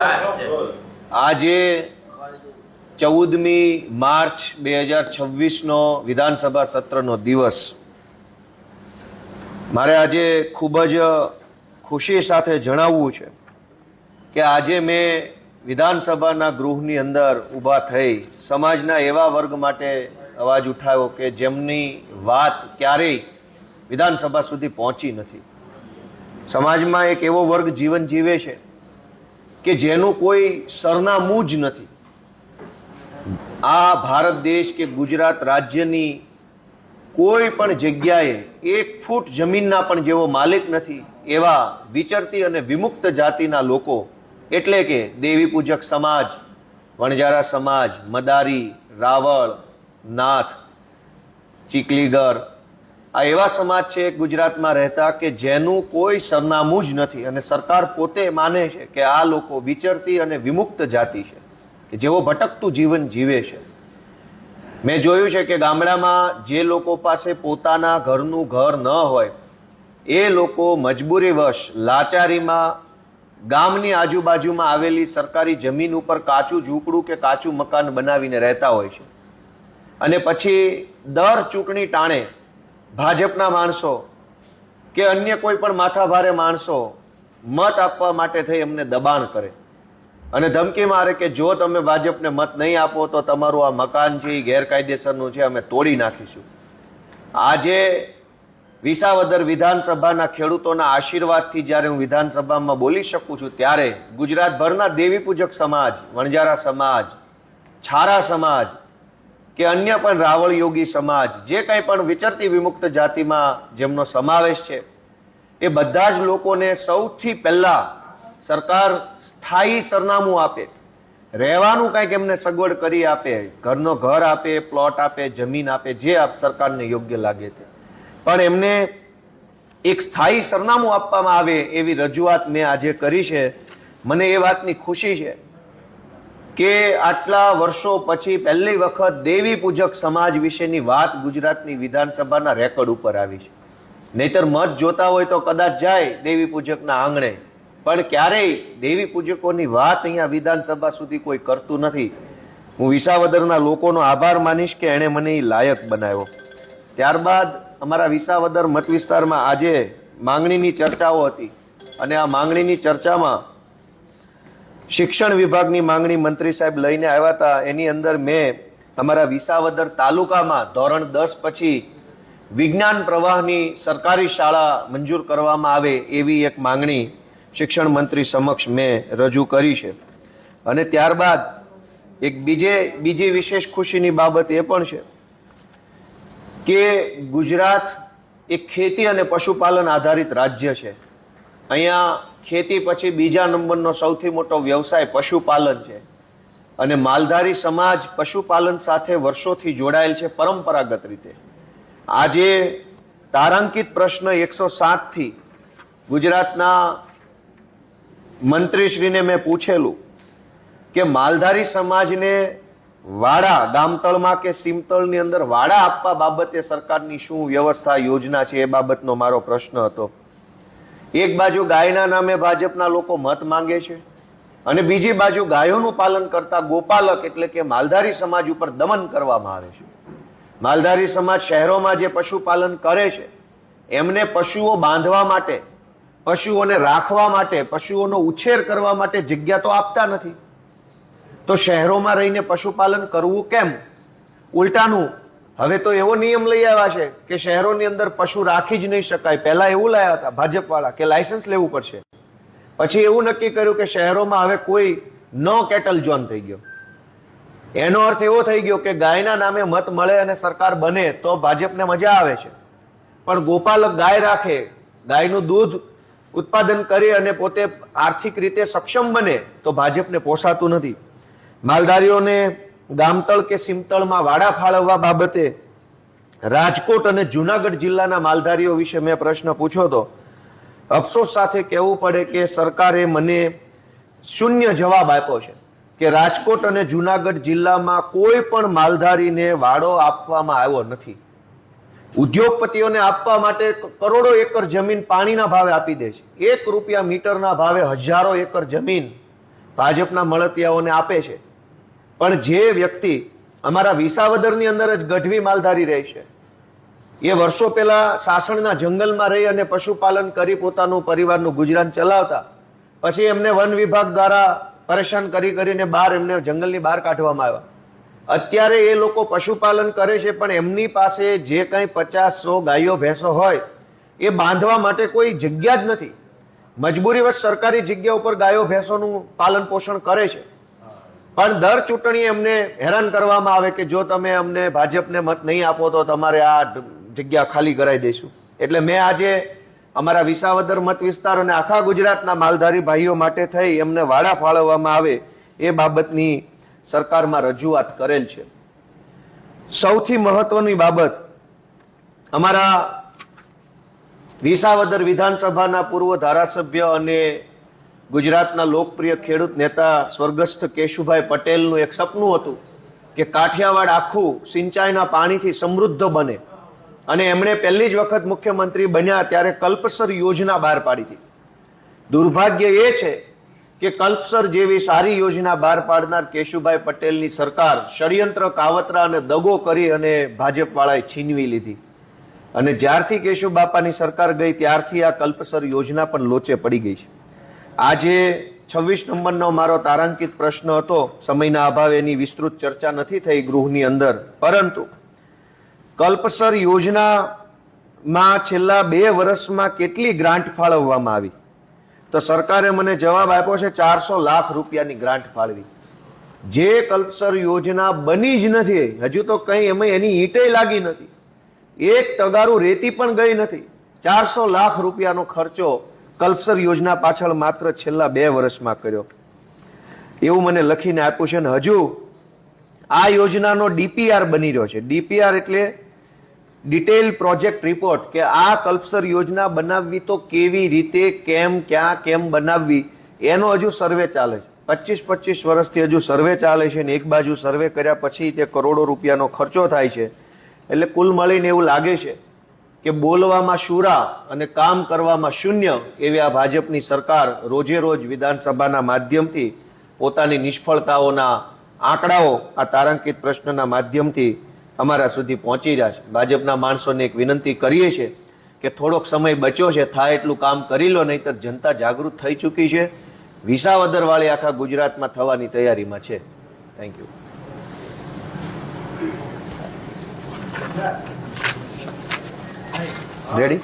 આજે 14મી માર્ચ 2026નો વિધાનસભા સત્રનો દિવસ. મારે આજે ખૂબ જ ખુશી સાથે જણાવવું છે કે આજે મેં વિધાનસભાના ગૃહની અંદર ઊભા થઈ સમાજના એવા વર્ગ માટે અવાજ ઉઠાવ્યો કે જેમની વાત ક્યારેય વિધાનસભા સુધી પહોંચી નથી. સમાજમાં એક એવો વર્ગ જીવન જીવે છે કે જેનું કોઈ સરનામું જ નથી. આ ભારત દેશ કે ગુજરાત રાજ્યની કોઈ પણ જગ્યાએ 1 ફૂટ જમીનના પણ જેવો માલિક નથી એવા વિચરતી અને વિમુક્ત જાતિના લોકો એટલે કે દેવી પૂજક સમાજ, વણજારા સમાજ, મદારી, રાવળ, નાથ, ચીકલીગર, આ એવા સમાજ છે ગુજરાતમાં રહેતા કે જેનું કોઈ સરનામું જ નથી અને સરકાર પોતે માને છે કે આ લોકો વિચરતી અને વિમુક્ત જાતિ છે કે જેઓ ભટકતું જીવન જીવે છે. મેં જોયું છે કે ગામડામાં જે લોકો પાસે પોતાના ઘરનું ઘર ન હોય એ લોકો મજબૂરીવશ લાચારીમાં ગામની આજુબાજુમાં આવેલી સરકારી જમીન ઉપર કાચું ઝૂંપડું કે કાચું મકાન બનાવીને રહેતા હોય છે અને પછી દર ચૂંટણી ટાણે ભાજપના માણસો કે અન્ય કોઈ પણ માથાભારે માણસો મત આપવા માટે થઈ એમને દબાણ કરે અને ધમકી મારે કે જો તમે ભાજપને મત નહીં આપો તો તમારું આ મકાન છે એ ગેરકાયદેસરનું છે, અમે તોડી નાખીશું. આજે વિસાવદર વિધાનસભાના ખેડૂતોના આશીર્વાદથી જ્યારે હું વિધાનસભામાં બોલી શકું છું ત્યારે ગુજરાતભરના દેવી પૂજક સમાજ, વણજારા સમાજ, છારા સમાજ કે અન્ય પણ રાવળ યોગી સમાજ, જે કંઈ પણ વિચરતી વિમુક્ત જાતિમાં જેમનો સમાવેશ છે એ બધા જ લોકોને સૌથી પહેલા સરકાર સ્થાયી સરનામું આપે, રહેવાનું કંઈક એમને સગવડ કરી આપે, ઘરનો ઘર આપે, પ્લોટ આપે, જમીન આપે, જે સરકારને યોગ્ય લાગે તે, પણ એમને એક સ્થાયી સરનામું આપવામાં આવે એવી રજૂઆત મેં આજે કરી છે. મને એ વાતની ખુશી છે કે આટલા વર્ષો પછી પહેલી વખત દેવી પૂજક સમાજ વિશેની વાત ગુજરાતની વિધાનસભાના રેકોર્ડ ઉપર આવી છે. નહીતર મત જોતા હોય તો કદાચ જાય દેવી પૂજકના આંગણે, પણ ક્યારેય દેવી પૂજકોની વાત અહીંયા વિધાનસભા સુધી કોઈ કરતું નથી. હું વિસાવદરના લોકોનો આભાર માનીશ કે એણે મને એ લાયક બનાવ્યો. ત્યારબાદ અમારા વિસાવદર મત વિસ્તારમાં આજે માંગણીની ચર્ચાઓ હતી અને આ માંગણીની ચર્ચામાં શિક્ષણ વિભાગની માંગણી મંત્રી સાહેબ લઈને આવ્યા હતા. એની અંદર મેં અમારા વિસાવદર તાલુકામાં ધોરણ 10 પછી વિજ્ઞાન પ્રવાહની સરકારી શાળા મંજૂર કરવામાં આવે એવી એક માંગણી શિક્ષણ મંત્રી સમક્ષ મેં રજૂ કરી છે. અને ત્યારબાદ એક બીજી વિશેષ ખુશીની બાબત એ પણ છે કે ગુજરાત એક ખેતી અને પશુપાલન આધારિત રાજ્ય છે. અહીંયા ખેતી પછી બીજા નંબરનો સૌથી મોટો વ્યવસાય પશુપાલન છે અને માલધારી સમાજ પશુપાલન સાથે વર્ષોથી જોડાયેલ છે પરંપરાગત રીતે. આજે તારાંકિત પ્રશ્ન 107થી ગુજરાતના મંત્રીશ્રીને મેં પૂછેલું કે માલધારી સમાજને વાડા ગામતળમાં કે સીમતળની અંદર વાડા આપવા બાબતે સરકારની શું વ્યવસ્થા યોજના છે એ બાબતનો મારો પ્રશ્ન હતો. એક બાજુ ગાયના નામે ભાજપના લોકો મત માંગે છે અને બીજી બાજુ ગાયોનું પાલન કરતા ગોપાલક એટલે કે માલધારી સમાજ ઉપર દમન કરવામાં આવે છે. માલધારી સમાજ શહેરોમાં જે પશુપાલન કરે છે એમને પશુઓ બાંધવા માટે, પશુઓને રાખવા માટે, પશુઓનો ઉછેર કરવા માટે જગ્યા તો આપતા નથી. તો શહેરોમાં રહીને પશુપાલન કરવું કેમ? ઉલટાનું હવે તો એવો નિયમ લઈ આવ્યા છે કે શહેરોની અંદર પશુ રાખી જ નહીં શકાય. પહેલા એવું લાવ્યા હતા ભાજપવાળા કે લાયસન્સ લેવું પડશે. પછી એવું નક્કી કર્યું કે શહેરોમાં હવે કોઈ નો કેટલ ઝોન થઈ ગયો. એનો અર્થ એવો થઈ ગયો કે ગાયના નામે મત મળે અને સરકાર બને તો ભાજપને મજા આવે છે, પણ ગોપાલક ગાય રાખે, ગાયનું દૂધ ઉત્પાદન કરી અને પોતે આર્થિક રીતે સક્ષમ બને તો ભાજપને પોસાતું નથી. માલધારીઓને ગામતળ કે સીમતળમાં વાડા ફાળવવા બાબતે રાજકોટ અને જુનાગઢ જિલ્લાના માલધારીઓ વિશે મેં પ્રશ્ન પૂછ્યો હતો. અફસોસ સાથે કહેવું પડે કે સરકારે મને શૂન્ય જવાબ આપ્યો છે કે રાજકોટ અને જુનાગઢ જિલ્લામાં કોઈ પણ માલધારીને વાડો આપવામાં આવ્યો નથી. ઉદ્યોગપતિઓને આપવા માટે કરોડો એકર જમીન પાણીના ભાવે આપી દે છે. ₹1 મીટરના ભાવે હજારો એકર જમીન ભાજપના મળતિયાઓને આપે છે, પણ જે વ્યક્તિ અમારા વિસાવદરની અંદર જ ગઢવી માલધારી રહે છે, એ વર્ષો પહેલા સાસણના જંગલમાં રહી અને પશુપાલન કરી પોતાનું પરિવારનું ગુજરાન ચલાવતા, પછી એમને વન વિભાગ દ્વારા પરેશાન કરીને બહાર એમને જંગલની બહાર કાઢવામાં આવ્યા. અત્યારે એ લોકો પશુપાલન કરે છે, પણ એમની પાસે જે કંઈ 50-100 ગાયો ભેંસો હોય એ બાંધવા માટે કોઈ જગ્યા જ નથી. મજબૂરીવશ સરકારી જગ્યા ઉપર ગાયો ભેંસોનું પાલન પોષણ કરે છે, પણ દર ચૂંટણીએ એમને હેરાન કરવામાં આવે કે જો તમે અમને ભાજપને મત નહીં આપો તો તમારે આ જગ્યા ખાલી કરાવી દઈશું. એટલે મેં આજે અમારા વિસાવદર મત વિસ્તાર અને આખા ગુજરાતના માલધારી ભાઈઓ માટે થઈ એમને વાડા ફાળવવામાં આવે એ બાબતની સરકારમાં રજૂઆત કરેલ છે. સૌથી મહત્વની બાબત, અમારા વિસાવદર વિધાનસભાના પૂર્વ ધારાસભ્ય અને ગુજરાતના લોકપ્રિય ખેડૂત નેતા સ્વર્ગસ્થ કેશુભાઈ પટેલનું એક સપનું હતું કે કાઠિયાવાડ આખું સિંચાઈના પાણીથી સમૃદ્ધ બને, અને એમણે પહેલી જ વખત મુખ્યમંત્રી બન્યા ત્યારે કલ્પસર યોજના બહાર પાડી હતી. દુર્ભાગ્ય એ છે કે કલ્પસર જેવી સારી યોજના બહાર પાડનાર કેશુભાઈ પટેલની સરકાર ષડયંત્ર, કાવતરા અને દગો કરી અને ભાજપવાળાએ છીનવી લીધી, અને જ્યારથી કેશુબાપાની સરકાર ગઈ ત્યારથી આ કલ્પસર યોજના પણ લોચે પડી ગઈ છે. આજે 26 નંબરનો મારો તારાંકિત પ્રશ્ન હતો, સમયના અભાવે એની વિસ્તૃત ચર્ચા નથી થઈ ગૃહની અંદર, પરંતુ કલ્પસર યોજનામાં છેલ્લા 2 વર્ષમાં કેટલી ગ્રાન્ટ ફાળવવામાં આવી? તો સરકારે મને જવાબ આપ્યો છે 400 લાખ રૂપિયાની ગ્રાન્ટ ફાળવી. જે કલ્પસર યોજના બની જ નથી, હજુ તો કંઈ એમાં એની ઈંટે લાગી નથી, એક તગારું રેતી પણ ગઈ નથી. 400 લાખ રૂપિયાનો ખર્ચો કલ્પસર યોજના પાછળ માત્ર છેલ્લા 2 વર્ષમાં કર્યો, એવું મને લખીને આપ્યું છે. અને હજુ આ યોજનાનો ડીપીઆર બની રહ્યો છે. ડીપીઆર એટલે ડિટેલ પ્રોજેક્ટ રિપોર્ટ, કે આ કલ્પસર યોજના બનાવવી તો કેવી રીતે, કેમ, ક્યાં, કેમ બનાવવી, એનો હજુ સર્વે ચાલે છે. 25 વર્ષથી હજુ સર્વે ચાલે છે, ને એક બાજુ સર્વે કર્યા પછી તે કરોડો રૂપિયાનો ખર્ચો થાય છે. એટલે કુલ મળીને એવું લાગે છે કે બોલવામાં શુરા અને કામ કરવામાં શૂન્ય એવી આ ભાજપની સરકાર રોજે રોજ વિધાનસભાના માધ્યમથી પોતાની નિષ્ફળતાઓના આંકડાઓ આ તારાંકિત પ્રશ્નના માધ્યમથી અમારા સુધી પહોંચી રહ્યા છે. ભાજપના માણસોને એક વિનંતી કરીએ છીએ કે થોડોક સમય બચ્યો છે, થાય એટલું કામ કરી લો, નહીંતર જનતા જાગૃત થઈ ચૂકી છે. વિસાવદરવાળી આખા ગુજરાતમાં થવાની તૈયારીમાં છે. Thank you. રેડી?